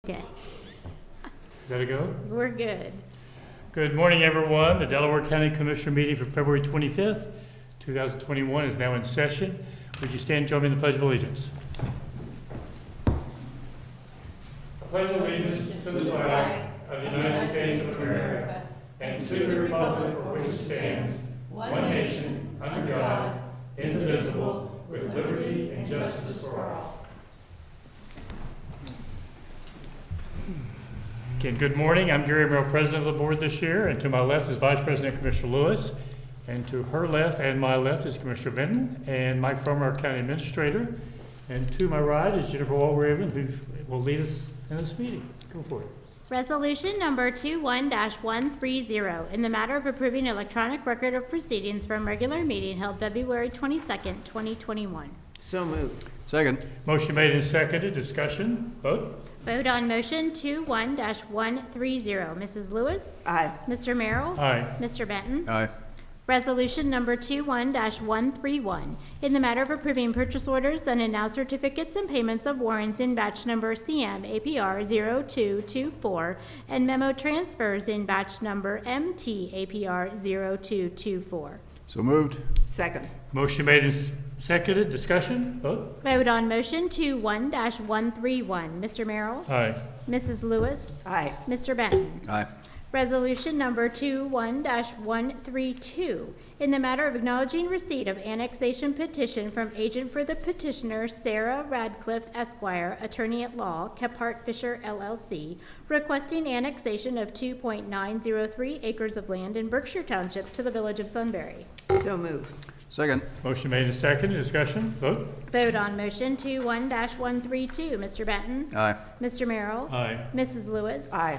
Okay, Is that a go? we're good. Good morning, everyone. The Delaware County Commissioner meeting for February 25th, 2021 is now in session. Would you stand and join me in the Pledge of Allegiance? I pledge allegiance to the flag of the United States of America and to the republic for which it stands, one nation, under God, indivisible, with liberty and justice for all. Again, good morning. I'm Gary Merrill, President of the Board this year, and to my left is Vice President Commissioner Lewis, and to her left and my left is Commissioner Benton and Mike Fromer, our County Administrator, and to my right is Jennifer Walraven, who will lead us in this meeting. Go for it. Resolution number 21-130, in the matter of approving electronic record of proceedings from regular meeting held February 22nd, 2021. So moved. Second. Motion made and seconded. Discussion. Vote. Vote on motion 21-130. Mrs. Lewis? Aye. Mr. Merrill? Aye. Mr. Benton? Aye. Resolution number 21-131, in the matter of approving purchase orders and now certificates and payments of warrants in batch number CM APR 0224 and memo transfers in batch number MT APR 0224. So moved. Second. Motion made and seconded. Discussion. Vote. Vote on motion 21-131. Mr. Merrill? Aye. Mrs. Lewis? Aye. Mr. Benton? Aye. Resolution number 21-132, in the matter of acknowledging receipt of annexation petition from agent for the petitioner Sarah Radcliffe Esquire, attorney at law, Kephart Fisher LLC, requesting annexation of 2.903 acres of land in Berkshire Township to the village of Sunbury. So moved. Second. Motion made and seconded. Discussion. Vote. Vote on motion 21-132. Mr. Benton? Aye. Mr. Merrill? Aye. Mrs. Lewis? Aye.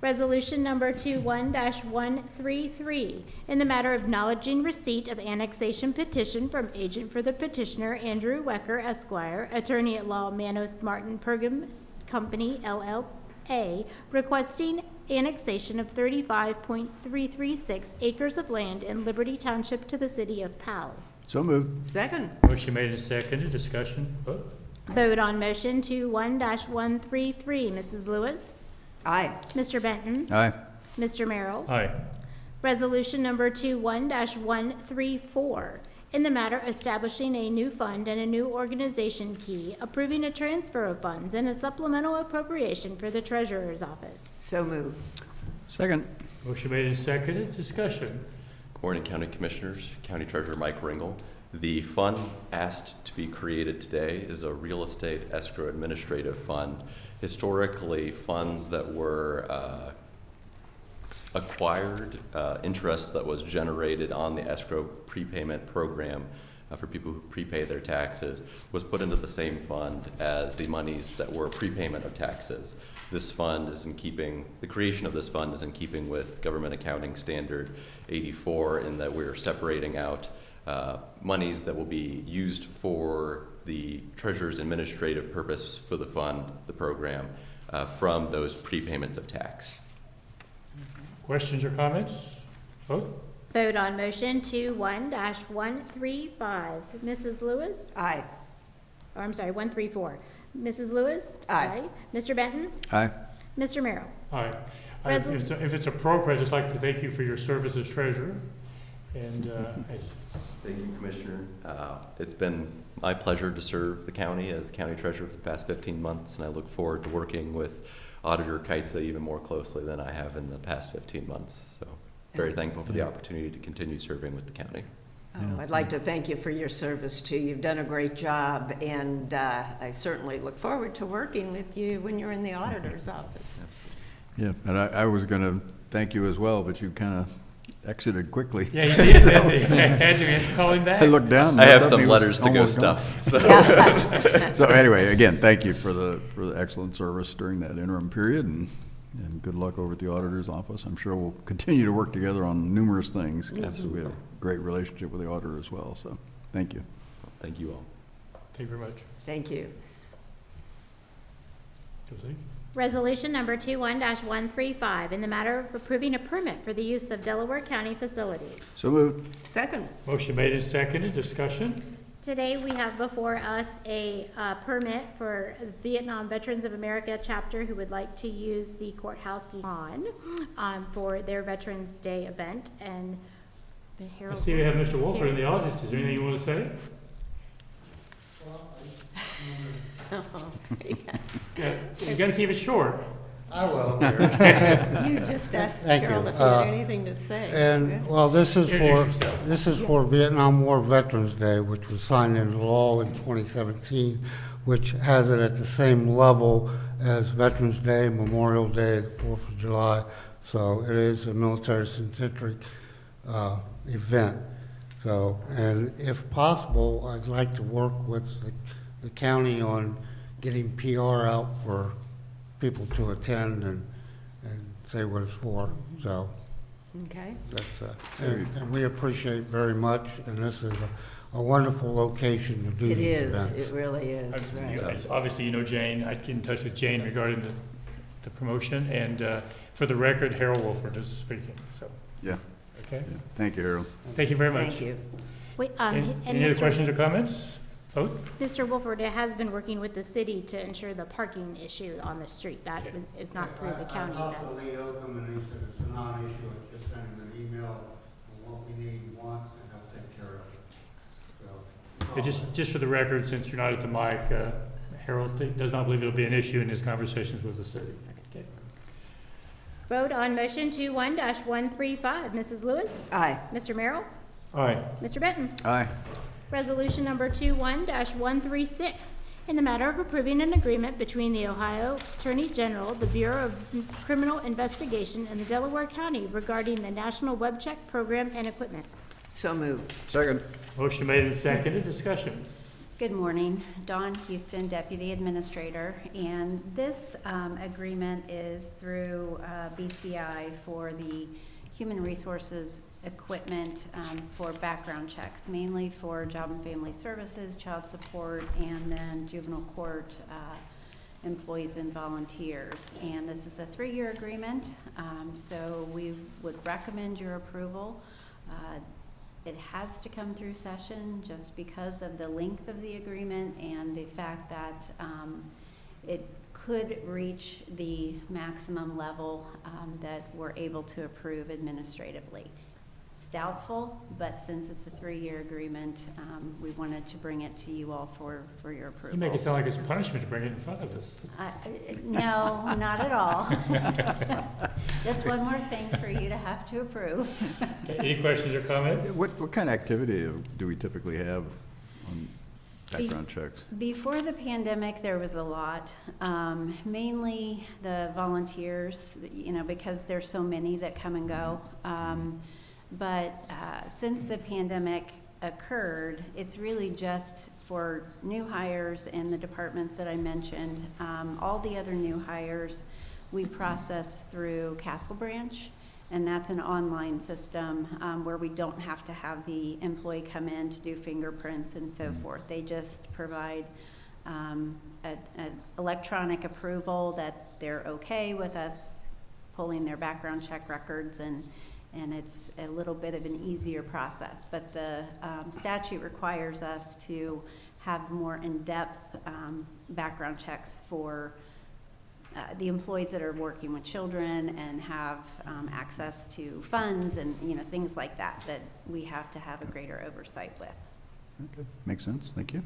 Resolution number 21-133, in the matter of acknowledging receipt of annexation petition from agent for the petitioner Andrew Wecker Esquire, attorney at law Manos Martin Pergam Company LLA, requesting annexation of 35.336 acres of land in Liberty Township to the city of Powell. So moved. Second. Motion made and seconded. Discussion. Vote. Vote on motion 21-133. Mrs. Lewis? Aye. Mr. Benton? Aye. Mr. Merrill? Aye. Resolution number 21-134, in the matter establishing a new fund and a new organization key, approving a transfer of funds and a supplemental appropriation for the treasurer's office. So moved. Second. Motion made and seconded. Discussion. Good morning, County Commissioners, County Treasurer Mike Ringel. The fund asked to be created today is a real estate escrow administrative fund. Historically, funds that were acquired, interest that was generated on the escrow prepayment program for people who prepay their taxes was put into the same fund as the monies that were prepayment of taxes. This fund is in keeping, the creation of this fund is in keeping with Government Accounting Standard 84 in that we're separating out monies that will be used for the treasurer's administrative purpose for the fund, the program, from those prepayments of tax. Questions or comments? Vote. Vote on motion 21-135. Mrs. Lewis? Aye. Or I'm sorry, 134. Mrs. Lewis? Aye. Mr. Benton? Aye. Mr. Merrill? Aye. Resol- If it's appropriate, I'd just like to thank you for your service as treasurer. And Thank you, Commissioner. It's been my pleasure to serve the county as county treasurer for the past 15 months, and I look forward to working with Auditor Keitsa even more closely than I have in the past 15 months. So very thankful for the opportunity to continue serving with the county. Oh, I'd like to thank you for your service, too. You've done a great job, and I certainly look forward to working with you when you're in the auditor's office. Yeah, and I was going to thank you as well, but you kind of exited quickly. yeah, he did. Had to call him back. I looked down. I have looked up, some he was letters to go almost gone. stuff. So. So anyway, again, thank you for the excellent service during that interim period, and good luck over at the auditor's office. I'm sure we'll continue to work together on numerous things because we have a great relationship with the auditor as well. So thank you. Thank you all. Thank you very much. Thank you. Josie? Resolution number 21-135, in the matter of approving a permit for the use of Delaware County facilities. So moved. Second. Motion made and seconded. Discussion. Today, we have before us a permit for Vietnam Veterans of America chapter who would like to use the courthouse lawn for their Veterans Day event. And the I Herald see we have is Mr. Wolford here. in the audience. Is there anything you want to say? Yeah, you got to keep it short. I will. You just asked Thank you. Carol if you had anything to say. And, well, this is Introduce yourself. for Vietnam War Veterans Day, which was signed into law in 2017, which has it at the same level as Veterans Day, Memorial Day, the 4th of July. So it is a military-centric event. So, and if possible, I'd like to work with the county on getting PR out for people to attend and say what it's for. So Okay. that's, and we appreciate very much, and this is a wonderful location to do It these is, events. it really is, right. Obviously, you know Jane. I'd get in touch with Jane regarding the promotion. And for the record, Harold Wolford is speaking. So, Yeah, okay. yeah. Thank you, Harold. Thank you very much. Thank you. Wait, Any and other Mr. questions or comments? Vote? Mr. Wolford has been working with the city to ensure the parking issue on the street. That Okay. is not through the county I talked events. to Lee Oakham, and he said it's a non-issue. I just send him an email on what we need and want, and he'll take care of it. So, Just for the record, since you're not at the mic, Harold does not believe it'll be an issue in his conversations with the city. Okay. Vote on motion 21-135. Mrs. Lewis? Aye. Mr. Merrill? All right. Mr. Benton? Aye. Resolution number 21-136, in the matter of approving an agreement between the Ohio Attorney General, the Bureau of Criminal Investigation, and the Delaware County regarding the National Web Check Program and equipment. So moved. Second. Motion made and seconded. Discussion. Good morning, Dawn Houston, Deputy Administrator, and this agreement is through BCI for the Human Resources equipment for background checks, mainly for Job and Family Services, Child Support, and then Juvenile Court employees and volunteers. And this is a 3-year agreement, so we would recommend your approval. It has to come through session just because of the length of the agreement and the fact that it could reach the maximum level that we're able to approve administratively. It's doubtful, but since it's a 3-year agreement, we wanted to bring it to you all for your approval. You make it sound like it's punishment to bring it in front of us. No, not at all. Just one more thing for you to have to approve. Okay, any questions or comments? What kind of activity do we typically have on background checks? Before the pandemic, there was a lot, mainly the volunteers, because there's so many that come and go. But since the pandemic occurred, it's really just for new hires in the departments that I mentioned. All the other new hires, we process through Castle Branch, and that's an online system where we don't have to have the employee come in to do fingerprints and so forth. They just provide an electronic approval that they're okay with us pulling their background check records, and it's a little bit of an easier process. But the statute requires us to have more in-depth background checks for the employees that are working with children and have access to funds and things like that we have to have a greater oversight with. Okay. Makes sense. Thank you.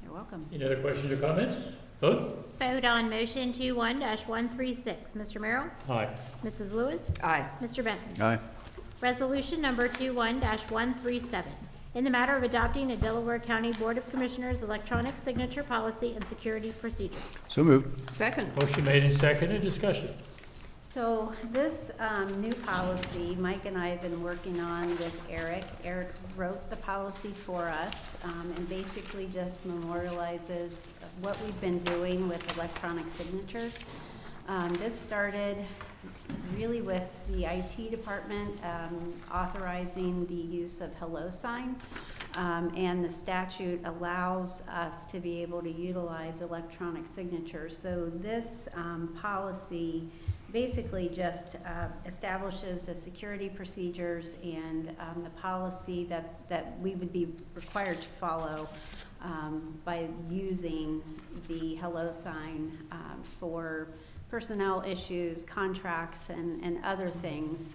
You're welcome. Any other questions or comments? Vote? Vote on motion 21-136. Mr. Merrill? Aye. Mrs. Lewis? Aye. Mr. Benton? Aye. Resolution number 21-137, in the matter of adopting a Delaware County Board of Commissioners electronic signature policy and security procedure. So moved. Second. Motion made and seconded. Discussion. So this new policy, Mike and I have been working on with Eric. Eric wrote the policy for us and basically just memorializes what we've been doing with electronic signatures. This started really with the IT department authorizing the use of HelloSign, and the statute allows us to be able to utilize electronic signatures. So this policy basically just establishes the security procedures and the policy that we would be required to follow by using the hello sign for personnel issues, contracts, and other things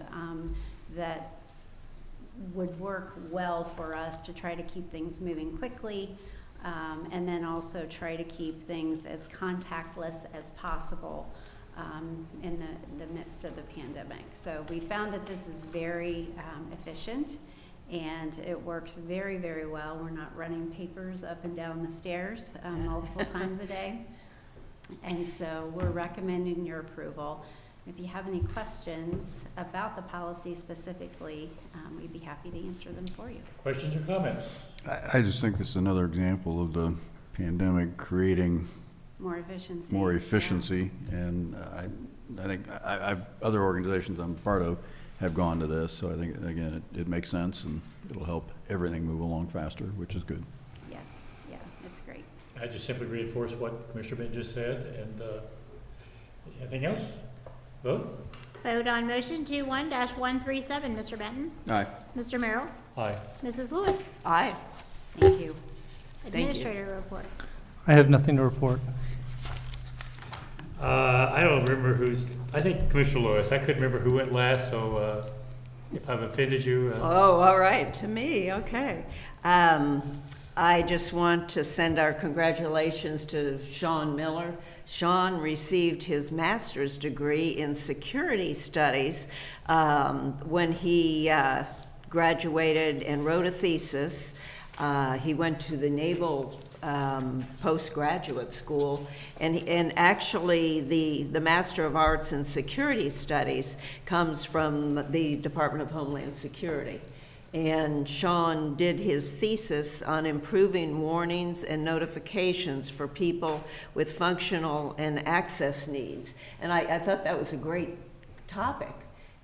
that would work well for us to try to keep things moving quickly, and then also try to keep things as contactless as possible in the midst of the pandemic. So we found that this is very efficient, and it works very, very well. We're not running papers up and down the stairs multiple times a day. And so we're recommending your approval. If you have any questions about the policy specifically, we'd be happy to answer them for you. Questions or comments? I just think this is another example of the pandemic creating More efficiency. more efficiency, and I think other organizations I'm part of have gone to this, so I think, again, it makes sense, and it'll help everything move along faster, which is good. Yes, yeah, it's great. I just simply reinforce what Commissioner Benton just said, and anything else? Vote? Vote on motion 21-137, Mr. Benton. Aye. Mr. Merrill. Aye. Mrs. Lewis. Aye. Thank you. Thank you. Administrator report. I have nothing to report. I don't remember I think Commissioner Lewis. I couldn't remember who went last, so if I've offended you. Oh, all right, to me, okay. I just want to send our congratulations to Sean Miller. Sean received his master's degree in security studies when he graduated and wrote a thesis. He went to the Naval postgraduate school, and actually the Master of Arts in Security Studies comes from the Department of Homeland Security. And Sean did his thesis on improving warnings and notifications for people with functional and access needs. And I thought that was a great topic.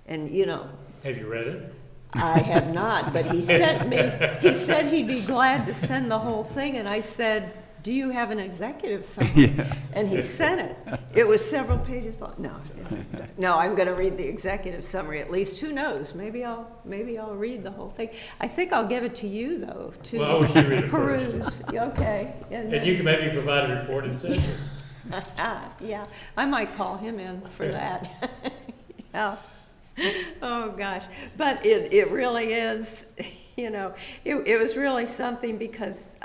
And, you know, Have you read it? I have not, but he said he'd be glad to send the whole thing, and I said, do you have an executive summary? Yeah. And he sent it. It was several pages long. No, I'm going to read the executive summary at least. Who knows? Maybe I'll read the whole thing. I think I'll give it to you, though, to Well, I wish you'd read it first. peruse. Okay. And you can maybe provide a report and send it. Yeah, I might call him in for that. Yeah. Oh, gosh. But it really is, you know, it was really something because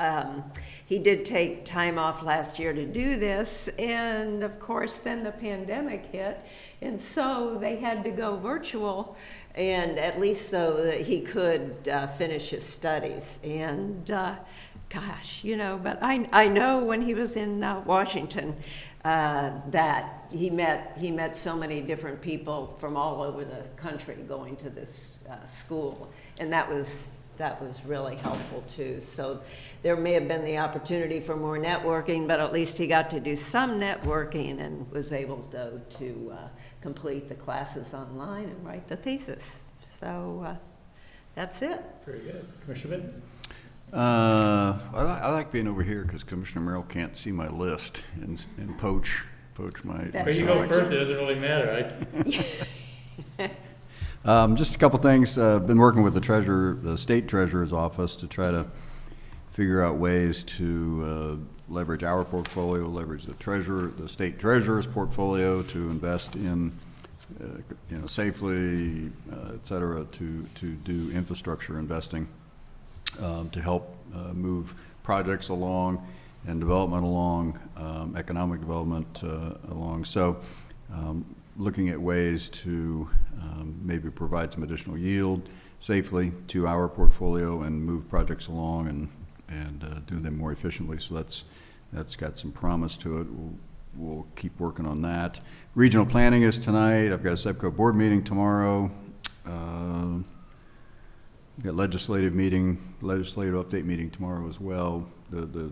he did take time off last year to do this. And, of course, then the pandemic hit. And so they had to go virtual, and at least so that he could finish his studies. And, gosh, you know, but I know when he was in Washington, that he met so many different people from all over the country going to this school, and that was really helpful too. So there may have been the opportunity for more networking, but at least he got to do some networking and was able to complete the classes online and write the thesis. So that's it. Very good. Commissioner Benton? I like being over here because Commissioner Merrill can't see my list and poach my. That's But you go first, it doesn't really matter. Just a couple things. Been working with the state treasurer's office to try to figure out ways to leverage our portfolio, leverage the state treasurer's portfolio to invest in, safely, et cetera, to do infrastructure investing. To help move projects along and development along, economic development along. So looking at ways to maybe provide some additional yield safely to our portfolio and move projects along and do them more efficiently. So that's got some promise to it. We'll keep working on that. Regional planning is tonight. I've got a SEPCO board meeting tomorrow. We've got legislative update meeting tomorrow as well, the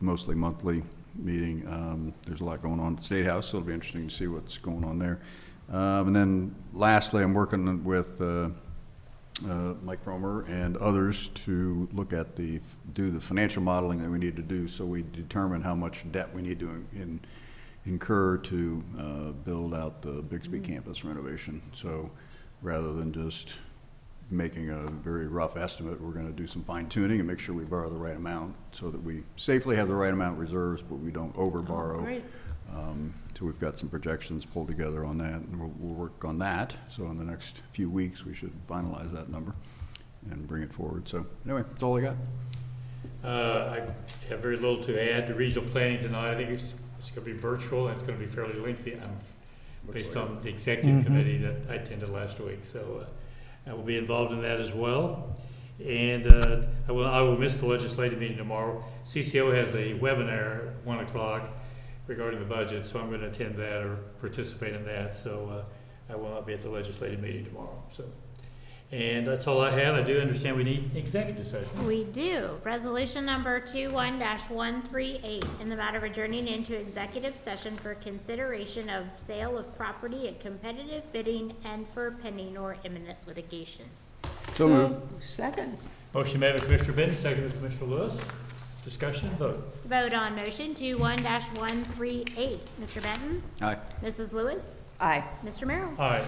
mostly monthly meeting. There's a lot going on at the State House, so it'll be interesting to see what's going on there. And then lastly, I'm working with Mike Romer and others to look at do the financial modeling that we need to do so we determine how much debt we need to incur to build out about the Bixby campus renovation. So rather than just making a very rough estimate, we're gonna do some fine tuning and make sure we borrow the right amount so that we safely have the right amount of reserves, but we don't over borrow. Great. So we've got some projections pulled together on that, and we'll work on that. So in the next few weeks, we should finalize that number and bring it forward. So anyway, that's all I got. I have very little to add. The regional planning tonight, I think it's going to be virtual, and it's going to be fairly lengthy, based on the executive committee that I attended last week. So I will be involved in that as well. And I will miss the legislative meeting tomorrow. CCO has a webinar at 1 o'clock regarding the budget, so I'm going to attend that or participate in that. So I will not be at the legislative meeting tomorrow. So. And that's all I have. I do understand we need executive session. We do. Resolution number 21-138, in the matter of adjourning into executive session for consideration of sale of property at competitive bidding and for pending or imminent litigation. So moved. Second. Motion made by Commissioner Benton, seconded by Commissioner Lewis. Discussion, vote. Vote on motion 21-138. Mr. Benton? Aye. Mrs. Lewis? Aye. Mr. Merrill? Aye.